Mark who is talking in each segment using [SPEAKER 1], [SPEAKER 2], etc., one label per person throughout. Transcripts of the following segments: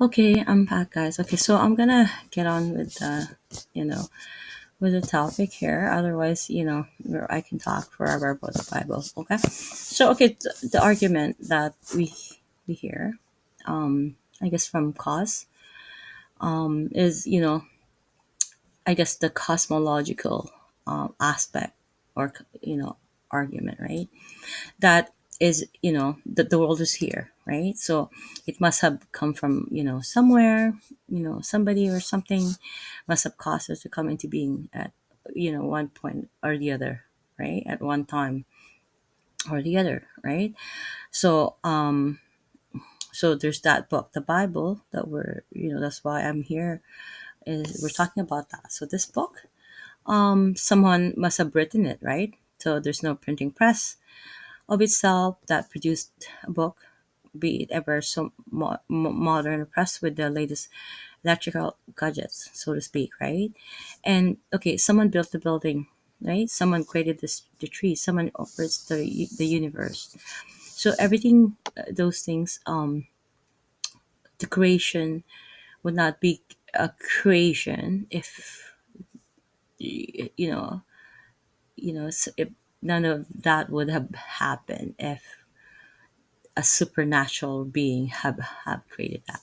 [SPEAKER 1] Okay, I'm back, guys. Okay, so I'm gonna get on with you know, with the topic here. Otherwise, where I can talk forever about the Bible. Okay, so the argument that we hear, I guess from cause, is I guess the cosmological aspect or argument, right? That is that the world is here, right? So it must have come from somewhere, somebody or something must have caused us to come into being at one point or the other, right? At one time or the other, right? So there's that book, the Bible, that we're that's why I'm here, is we're talking about that. So this book, someone must have written it, right? So there's no printing press of itself that produced a book, be it ever so modern or pressed with the latest electrical gadgets, so to speak, right? And okay, someone built the building, right? Someone created the tree. Someone operates the universe. So everything, those things, the creation would not be a creation if you know, if none of that would have happened if a supernatural being have created that.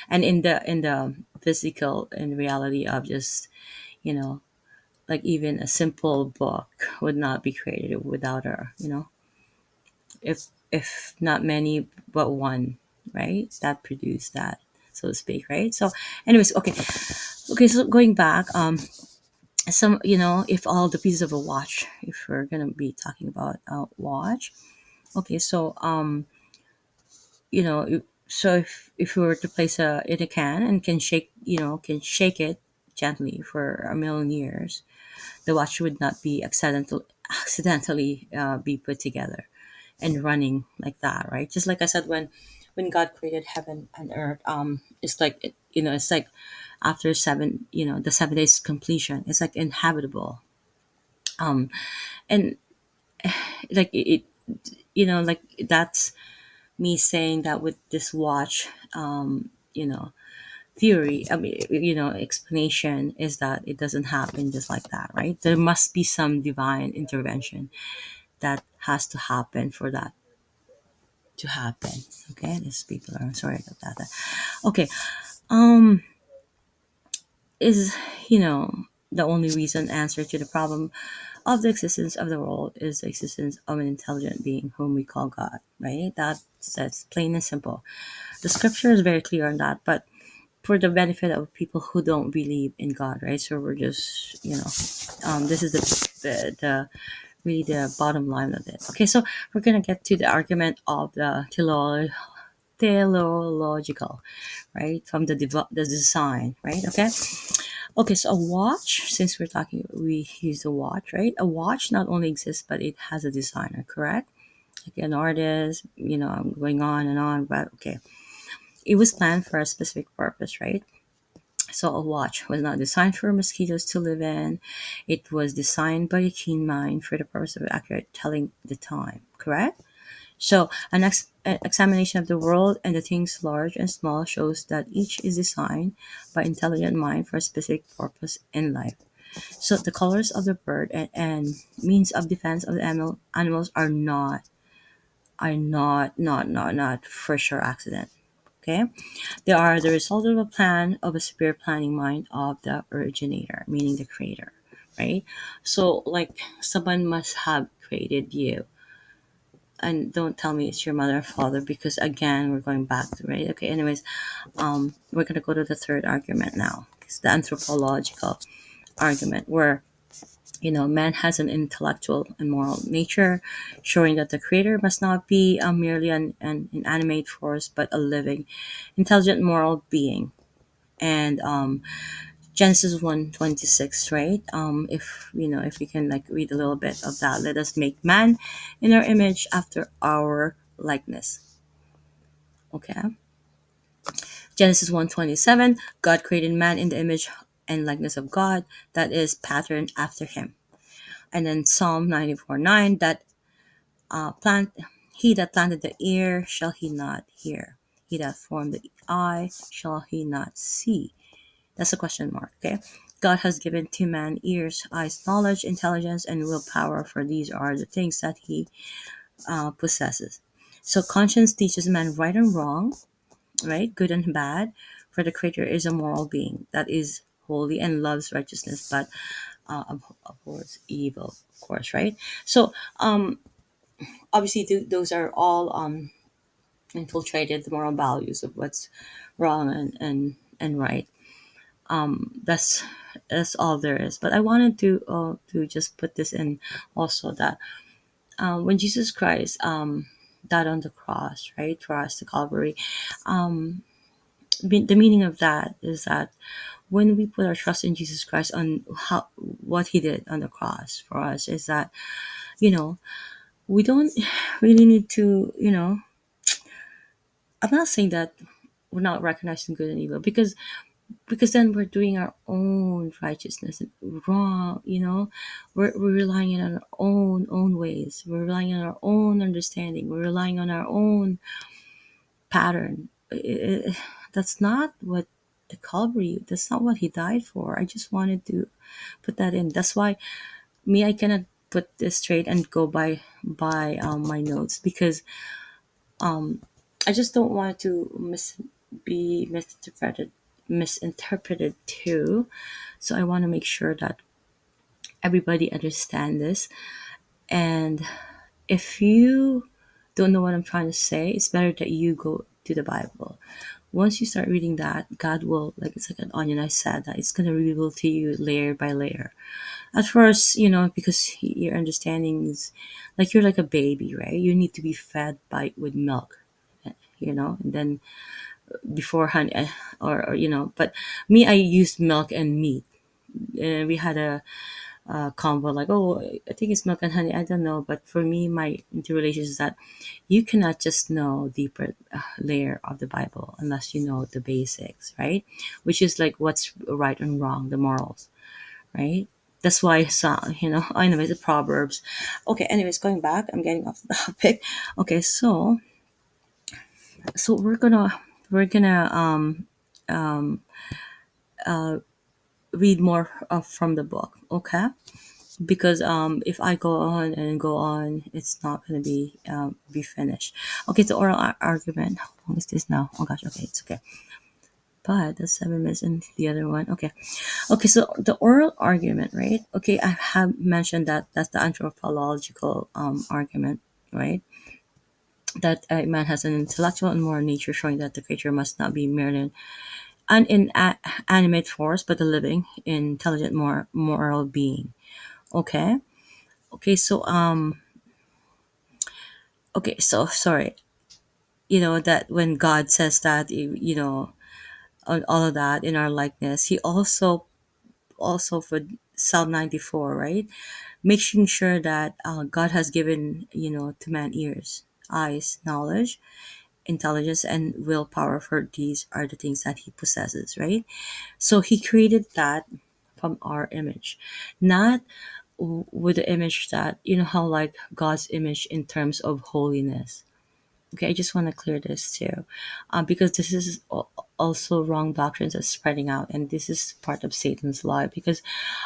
[SPEAKER 1] And in the physical, in reality of just you know like even a simple book would not be created without her, if not many but one, right, that produced that, so to speak, right? So anyways, okay, so going back, some if all the pieces of a watch, if we're gonna be talking about a watch, okay, so so if we were to place in a can and can shake it gently for a million years, the watch would not be accidentally be put together and running like that, right? Just like I said, when God created heaven and earth, it's like it's like after seven, the 7 days completion, it's like inhabitable, um and like like that's me saying that with this watch, theory, I mean, explanation is that it doesn't happen just like that, right? There must be some divine intervention that has to happen for that to happen. Okay, these people are, I'm sorry about that. Okay, um is the only reason answer to the problem of the existence of the world is the existence of an intelligent being whom we call God, right? That's plain and simple. The scripture is very clear on that, but for the benefit of people who don't believe in God, right? So we're just, this is the really the bottom line of it. Okay, so we're gonna get to the argument of the teleological, right? From the design, right? Okay, so a watch, since we use a watch, right? A watch not only exists, but it has a designer, correct? Like an artist, I'm going on and on, but okay. It was planned for a specific purpose, right? So a watch was not designed for mosquitoes to live in. It was designed by a keen mind for the purpose of accurate telling the time, correct? So an examination of the world and the things large and small shows that each is designed by intelligent mind for a specific purpose in life. So the colors of the bird and means of defense of the animals are not for sure accident. Okay, they are the result of a plan of a superior planning mind of the originator, meaning the creator, right? So like someone must have created you, and don't tell me it's your mother or father, because again we're going back to, right? Okay, anyways, we're gonna go to the third argument now. It's the anthropological argument, where man has an intellectual and moral nature, showing that the creator must not be merely an inanimate force, but a living, intelligent, moral being. And Genesis 1:26, right? If we can like read a little bit of that, let us make man in our image after our likeness. Okay. Genesis 1:27, God created man in the image and likeness of God, that is patterned after him. And then Psalm 94:9, that plant he that planted the ear shall he not hear. he that formed the eye, shall he not see? That's a question mark, okay? God has given to man ears, eyes, knowledge, intelligence, and willpower, for these are the things that he possesses. So conscience teaches man right and wrong, right? Good and bad. For the Creator is a moral being that is holy and loves righteousness, but abhors evil, of course, right? So obviously, those are all infiltrated the moral values of what's wrong and right. That's all there is. But I wanted to just put this in also that when Jesus Christ died on the cross, right, for us, the Calvary, the meaning of that is that when we put our trust in Jesus Christ on how what He did on the cross for us, is that you know we don't really need to I'm not saying that we're not recognizing good and evil, because then we're doing our own righteousness wrong. We're relying on our own ways, we're relying on our own understanding, we're relying on our own pattern. That's not what the Calvary, that's not what He died for. I just wanted to put that in. That's why me, I cannot put this straight and go by my notes, because I just don't want to be misinterpreted too. So I want to make sure that everybody understand this. And if you don't know what I'm trying to say, it's better that you go to the Bible. Once you start reading that, God will, like, it's like an onion. I said that it's gonna reveal to you layer by layer. At first, because your understanding is like you're like a baby, right? You need to be fed by with milk, and then before honey, or. But me, I used milk and meat. We had a combo like, oh, I think it's milk and honey. I don't know, but for me, my interrelation is that you cannot just know deeper layer of the Bible unless you know the basics, right? Which is like what's right and wrong, the morals, right? That's why anyways, the Proverbs. Okay, anyways, going back, I'm getting off the topic. Okay, so we're gonna read more from the book, okay? Because if I go on and go on, it's not gonna be finished. Okay, the oral argument. How long is this now? Oh gosh, okay, it's okay. But that's 7 minutes, and the other one. Okay, okay. So the oral argument, right? Okay, I have mentioned that that's the anthropological argument, right? That a man has an intellectual and moral nature, showing that the creature must not be merely an inanimate force, but a living, intelligent, moral being. Okay. Okay. So sorry. That when God says that, on all of that in our likeness, He also for Psalm 94, right? Making sure that God has given to man ears, eyes, knowledge, intelligence, and willpower, for these are the things that He possesses, right? So He created that from our image, not with the image that how like God's image in terms of holiness. Okay, I just want to clear this too, because this is also wrong doctrines that's spreading out, and this is part of Satan's lie. Because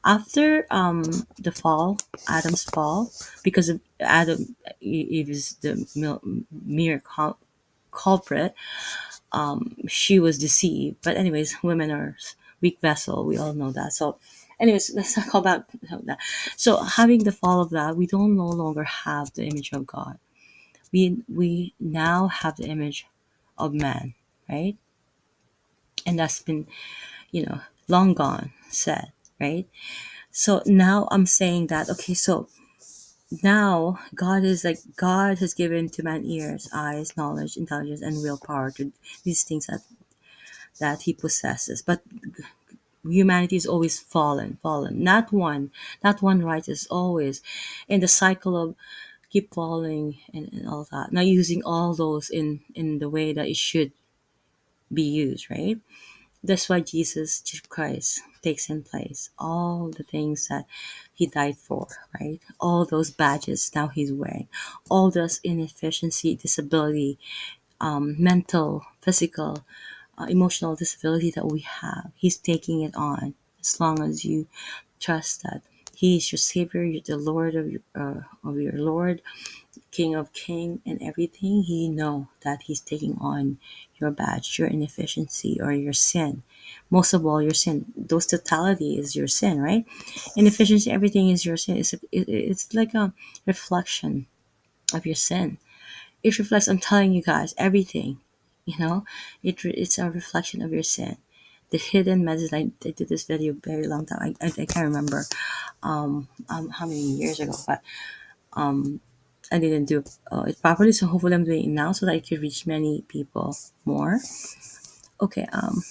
[SPEAKER 1] after the fall, Adam's fall, because of Adam, Eve is the mere culprit. She was deceived, but anyways, women are weak vessel. We all know that. So, anyways, let's not call back that. So, having the fall of that, we don't no longer have the image of God. We now have the image of man, right? And that's been long gone said, right? So now I'm saying that, okay, so now God has given to man ears, eyes, knowledge, intelligence, and willpower, to these things that He possesses. But humanity is always fallen. Not one righteous, always in the cycle of keep falling, and all that. Not using all those in the way that it should be used, right? That's why Jesus Christ takes in place all the things that He died for, right? All those badges now He's wearing, all those inefficiency, disability, mental, physical, emotional disability that we have. He's taking it on as long as you trust that He is your Savior, you're the Lord of your Lord, King of King, and everything. He know that He's taking on your badge, your inefficiency, or your sin. Most of all, your sin. Those totality is your sin, right? Inefficiency, everything is your sin. It's like a reflection of your sin. It reflects. I'm telling you guys, everything. You know, it's a reflection of your sin. The hidden message. I did this video very long time. I can't remember how many years ago, but I didn't do it properly. So hopefully I'm doing it now so that I can reach many people more. Okay,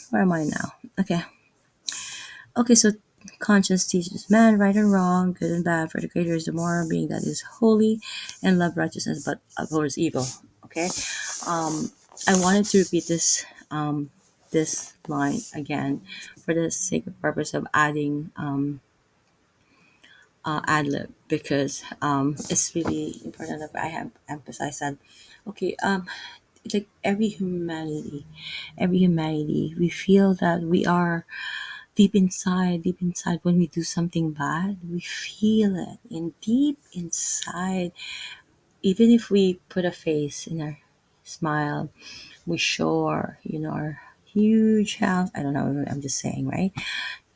[SPEAKER 1] where am I now? Okay, so conscience teaches man right and wrong, good and bad, for the greater is the moral being that is holy and love righteousness but abhors evil. Okay. Um I wanted to repeat this line again for the sake of purpose of adding ad lib because it's really important that I have emphasized that. Okay, like every humanity, we feel that we are deep inside when we do something bad, we feel it, and deep inside, even if we put a face in our smile, we show our huge house. I don't know. I'm just saying, right?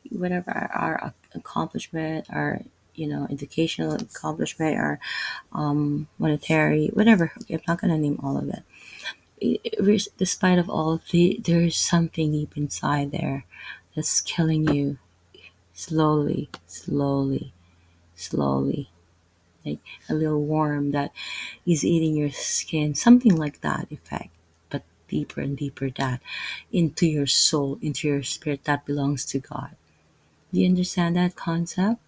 [SPEAKER 1] Whatever our accomplishment, our educational accomplishment, our monetary, whatever. Okay, I'm not gonna name all of it. Despite of all, there's something deep inside there that's killing you slowly, slowly, slowly, like a little worm that is eating your skin, something like that effect, but deeper and deeper that into your soul, into your spirit that belongs to God. Do you understand that concept?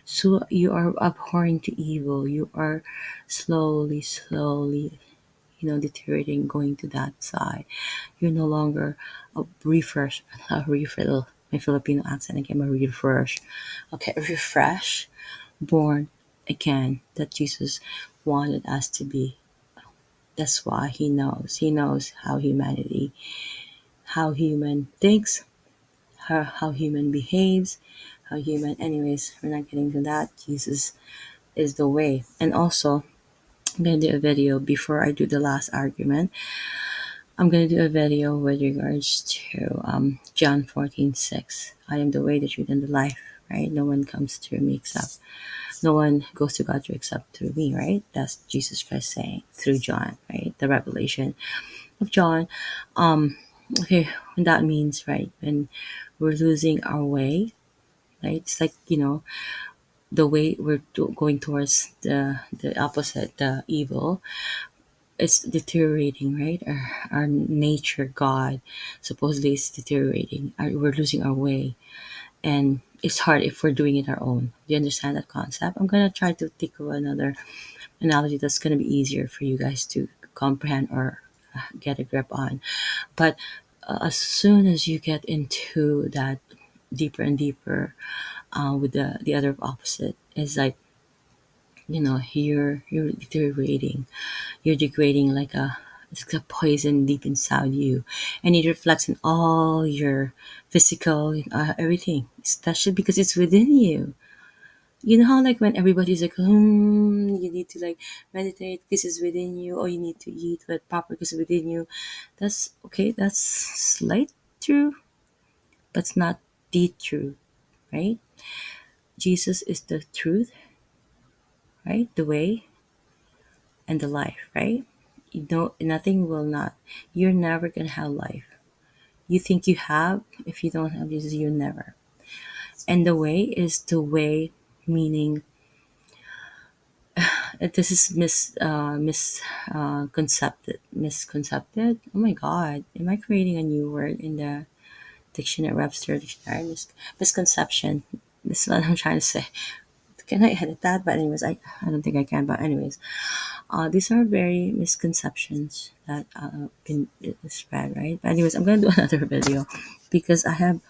[SPEAKER 1] So you are abhorring to evil. You are slowly, slowly, deteriorating, going to that side. You're no longer a refresh, a refill. My Filipino accent again, a refresh. Okay, refresh, born again, that Jesus wanted us to be. That's why He knows. He knows how human thinks, how human behaves, how human. Anyways, we're not getting to that. Jesus is the way. And also, I'm gonna do a video before I do the last argument. I'm gonna do a video with regards to John 14:6. I am the way, the truth, and the life. Right? No one comes to me except no one goes to God except through me. Right? That's Jesus Christ saying through John. Right? The revelation of John. Um, okay, when that means right when we're losing our way. Right? It's like the way we're going towards the opposite, the evil. It's deteriorating, right? Our nature, God, supposedly is deteriorating. We're losing our way, and it's hard if we're doing it our own. Do you understand that concept? I'm gonna try to think of another analogy that's gonna be easier for you guys to comprehend or get a grip on. But as soon as you get into that deeper and deeper with the other opposite, it's like you're deteriorating. You're degrading like it's a poison deep inside you, and it reflects in all your physical, everything, especially because it's within you. You know how like when everybody's like, you need to like meditate because it's within you, or you need to eat but proper because it's within you. That's okay. That's slight true, but it's not the truth, right? Jesus is the truth, right? The way and the life, right? Nothing will not. You're never gonna have life. You think you have. If you don't have Jesus, you never. And the way is the way, meaning this is misconcepted. Oh my God, am I creating a new word in the dictionary, Webster dictionary? Misconception. This is what I'm trying to say. Can I edit that? But anyways, I don't think I can. But anyways, these are very misconceptions that been spread, right? But anyways, I'm gonna do another video because I have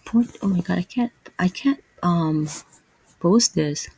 [SPEAKER 1] put. Oh my God, I can't post this.